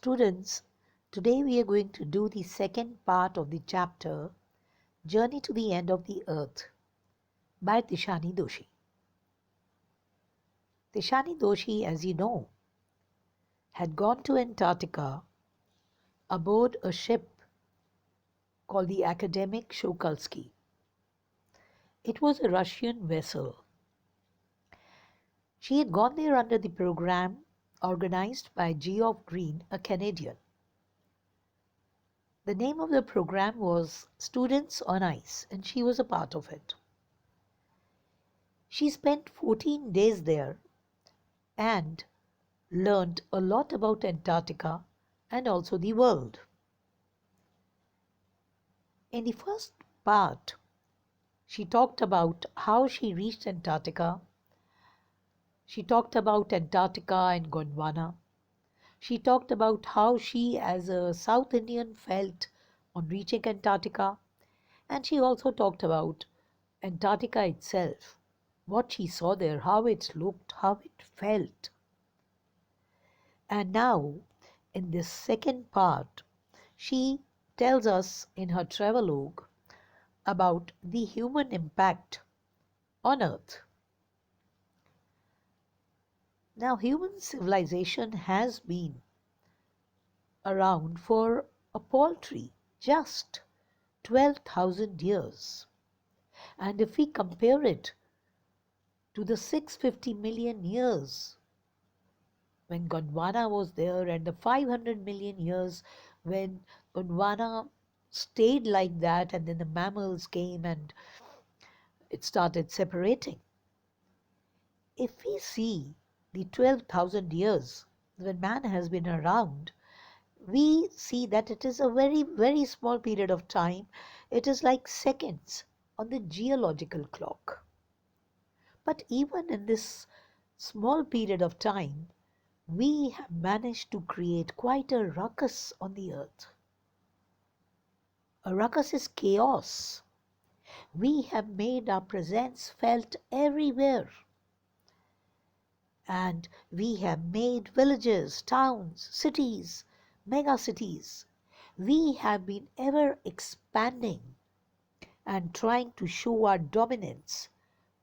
Students, today we are going to do the second part of the chapter Journey to the End of the Earth by Tishani Doshi. Tishani Doshi, as you know, had gone to Antarctica aboard a ship called the Academic Shukalsky. It was a Russian vessel. She had gone there under the program organized by Geoff Green, a Canadian. The name of the program was Students on Ice, and she was a part of it. She spent 14 days there and learned a lot about Antarctica and also the world. In the first part, she talked about how she reached Antarctica. She talked about Antarctica and Gondwana. She talked about how she, as a South Indian, felt on reaching Antarctica. And she also talked about Antarctica itself, what she saw there, how it looked, how it felt. And now, in this second part, she tells us in her travelogue about the human impact on Earth. Now, human civilization has been around for a paltry just 12,000 years. And if we compare it to the 650 million years when Gondwana was there and the 500 million years when Gondwana stayed like that and then the mammals came and it started separating. If we see the 12,000 years when man has been around, we see that it is a very, very small period of time. It is like seconds on the geological clock. But even in this small period of time, we have managed to create quite a ruckus on the earth. A ruckus is chaos. We have made our presence felt everywhere. And we have made villages, towns, cities, mega cities. We have been ever expanding and trying to show our dominance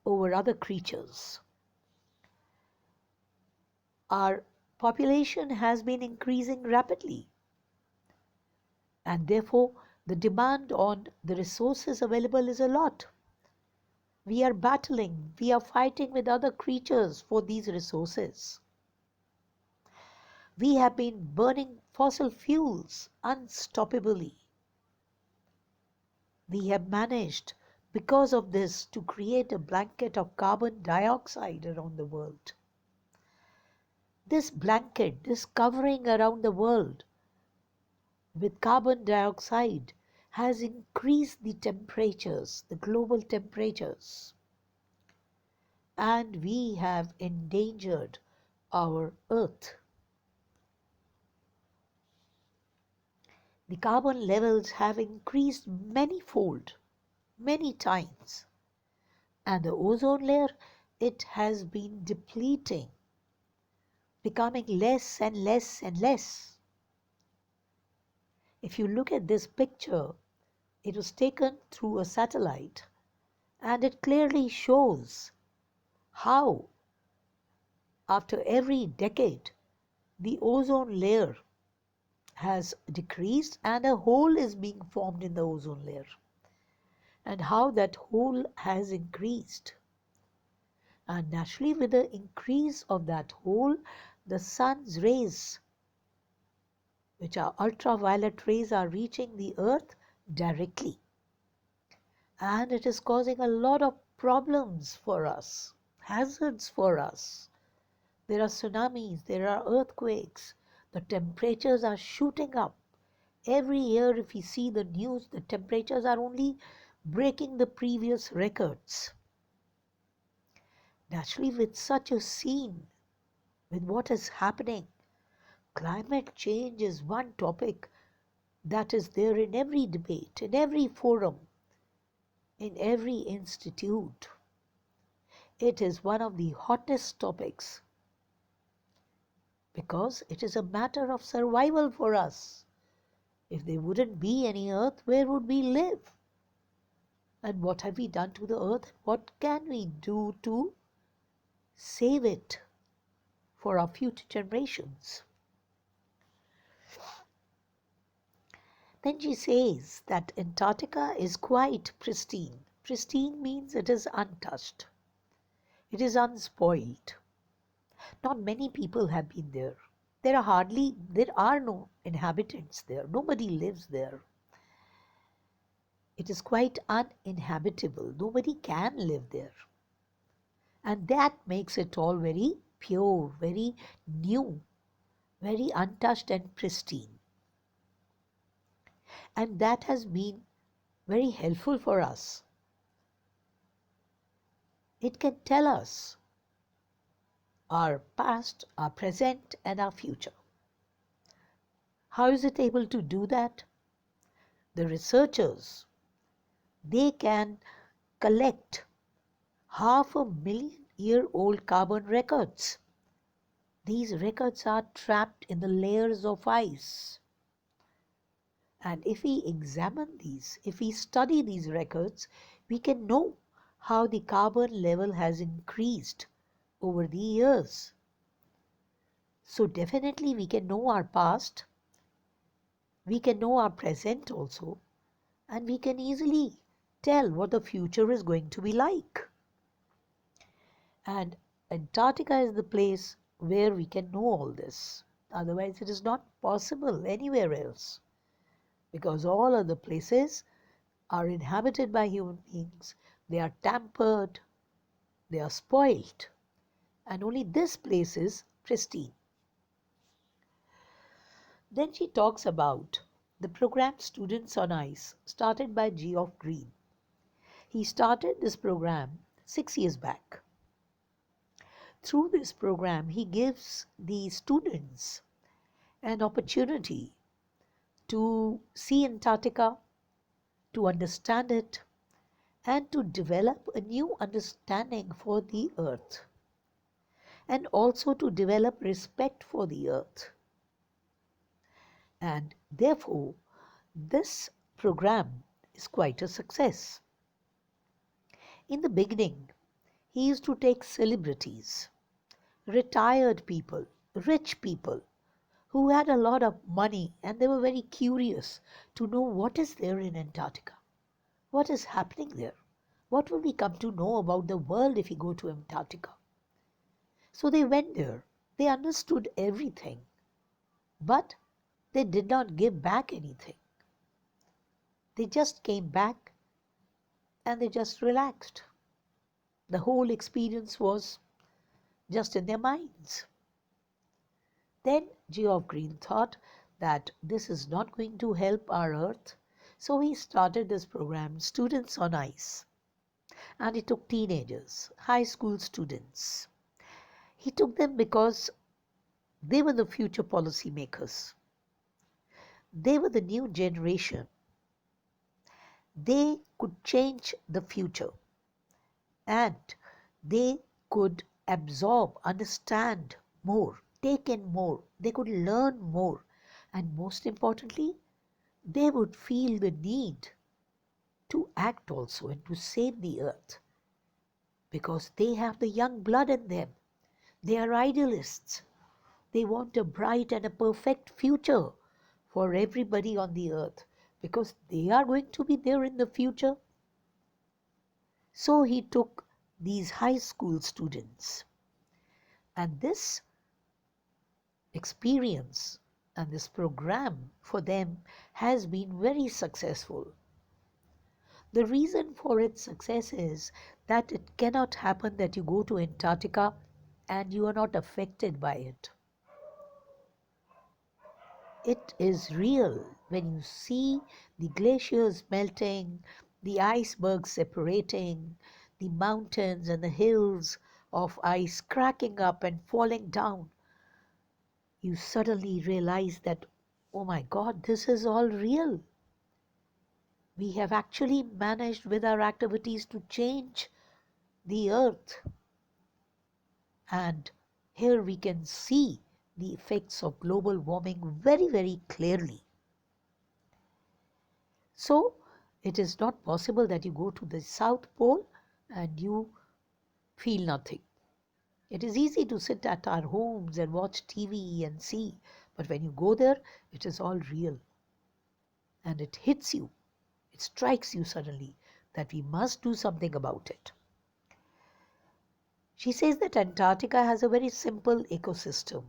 over other creatures. Our population has been increasing rapidly, and therefore the demand on the resources available is a lot. We are battling, we are fighting with other creatures for these resources. We have been burning fossil fuels unstoppably. We have managed, because of this, to create a blanket of carbon dioxide around the world. This blanket, this covering around the world with carbon dioxide has increased the temperatures, the global temperatures. And we have endangered our earth. The carbon levels have increased manyfold, many times. And the ozone layer, it has been depleting, becoming less and less and less. If you look at this picture, it was taken through a satellite and it clearly shows how after every decade the ozone layer has decreased and a hole is being formed in the ozone layer, and how that hole has increased. And naturally, with the increase of that hole, the sun's rays, which are ultraviolet rays, are reaching the earth directly. And it is causing a lot of problems for us, hazards for us. There are tsunamis, there are earthquakes, the temperatures are shooting up. Every year, if we see the news, the temperatures are only breaking the previous records. Naturally, with such a scene, with what is happening, climate change is one topic that is there in every debate, in every forum, in every institute. It is one of the hottest topics because it is a matter of survival for us. If there wouldn't be any earth, where would we live? And what have we done to the earth? What can we do to save it for our future generations? Then she says that Antarctica is quite pristine. Pristine means it is untouched, it is unspoiled. Not many people have been there. There are no inhabitants there. Nobody lives there. It is quite uninhabitable. Nobody can live there. And that makes it all very pure, very new, very untouched and pristine. And that has been very helpful for us. It can tell us our past, our present, and our future. How is it able to do that? The researchers, they can collect 500,000-year-old carbon records. These records are trapped in the layers of ice. And if we examine these, if we study these records, we can know how the carbon level has increased over the years. So definitely we can know our past, we can know our present also, and we can easily tell what the future is going to be like. And Antarctica is the place where we can know all this. Otherwise, it is not possible anywhere else, because all other places are inhabited by human beings, they are tampered, they are spoiled, and only this place is pristine. Then she talks about the program Students on Ice, started by Geoff Green. He started this program 6 years back. Through this program, he gives the students an opportunity to see Antarctica, to understand it, and to develop a new understanding for the earth, and also to develop respect for the earth. And therefore, this program is quite a success. In the beginning, he used to take celebrities, retired people, rich people who had a lot of money, and they were very curious to know what is there in Antarctica. What is happening there? What will we come to know about the world if we go to Antarctica? So they went there. They understood everything, but they did not give back anything. They just came back and they just relaxed. The whole experience was just in their minds. Then Geoff Green thought that this is not going to help our earth, so he started this program, Students on Ice. And he took teenagers, high school students. He took them because they were the future policy makers. They were the new generation. They could change the future, and they could absorb, understand more, take in more, they could learn more, and most importantly, they would feel the need to act also and to save the earth, because they have the young blood in them. They are idealists. They want a bright and a perfect future for everybody on the earth, because they are going to be there in the future. So he took these high school students, and this experience and this program for them has been very successful. The reason for its success is that it cannot happen that you go to Antarctica and you are not affected by it. It is real when you see the glaciers melting, the icebergs separating, the mountains and the hills of ice cracking up and falling down. You suddenly realize that, oh my God, this is all real. We have actually managed with our activities to change the earth. And here we can see the effects of global warming very, very clearly. So it is not possible that you go to the South Pole and you feel nothing. It is easy to sit at our homes and watch TV and see, but when you go there, it is all real. And it hits you, it strikes you suddenly that we must do something about it. She says that Antarctica has a very simple ecosystem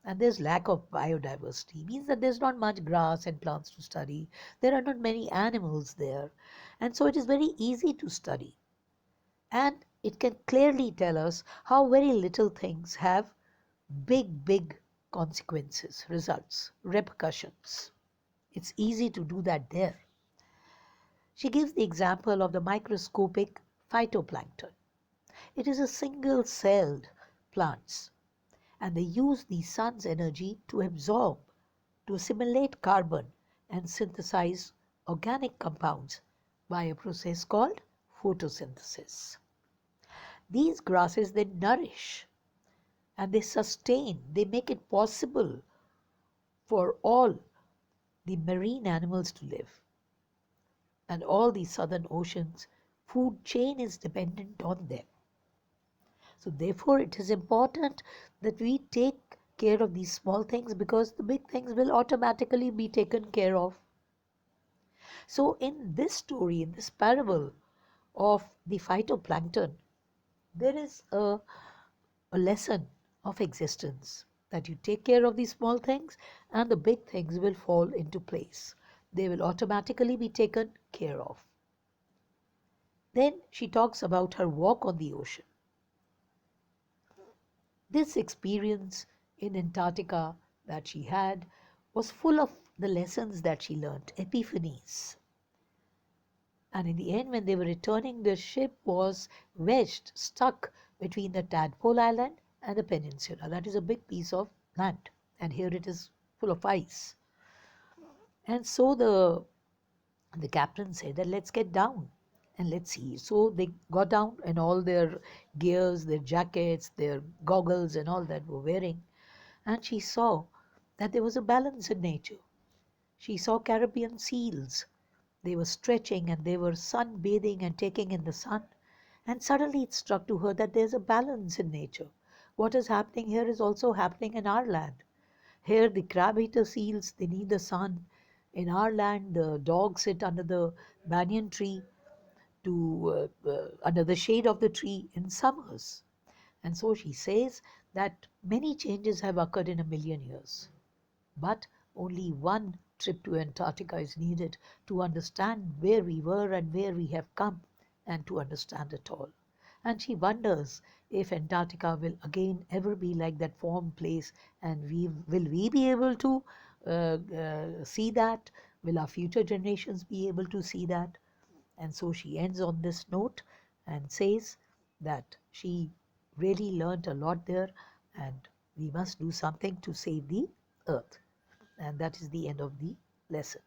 and there's lack of biodiversity. Means that there's not much grass and plants to study. There are not many animals there. And so it is very easy to study. And it can clearly tell us how very little things have big, big consequences, results, repercussions. It's easy to do that there. She gives the example of the microscopic phytoplankton. It is a single-celled plants and they use the sun's energy to absorb, to assimilate carbon and synthesize organic compounds by a process called photosynthesis. These grasses they nourish and they sustain, they make it possible for all the marine animals to live. And all the southern oceans food chain is dependent on them. So therefore it is important that we take care of these small things because the big things will automatically be taken care of. So in this story, in this parable of the phytoplankton, there is a lesson of existence that you take care of these small things and the big things will fall into place. They will automatically be taken care of. Then she talks about her walk on the ocean. This experience in Antarctica that she had was full of the lessons that she learned, epiphanies. And in the end, when they were returning, the ship was wedged, stuck between the Tadpole Island and the peninsula. That is a big piece of land. And here it is full of ice. And so the captain said that let's get down and let's see. So they got down and all their gears, their jackets, their goggles and all that were wearing. And she saw that there was a balance in nature. She saw Caribbean seals. They were stretching and they were sunbathing and taking in the sun. And suddenly it struck to her that there's a balance in nature. What is happening here is also happening in our land. Here the crab-eater seals, they need the sun. In our land, the dogs sit under the banyan tree under the shade of the tree in summers. And so she says that many changes have occurred in a million years. But only one trip to Antarctica is needed to understand where we were and where we have come and to understand it all. And she wonders if Antarctica will again ever be like that warm place and will we be able to see that? Will our future generations be able to see that? And so she ends on this note and says that she really learnt a lot there and we must do something to save the earth. And that is the end of the lesson.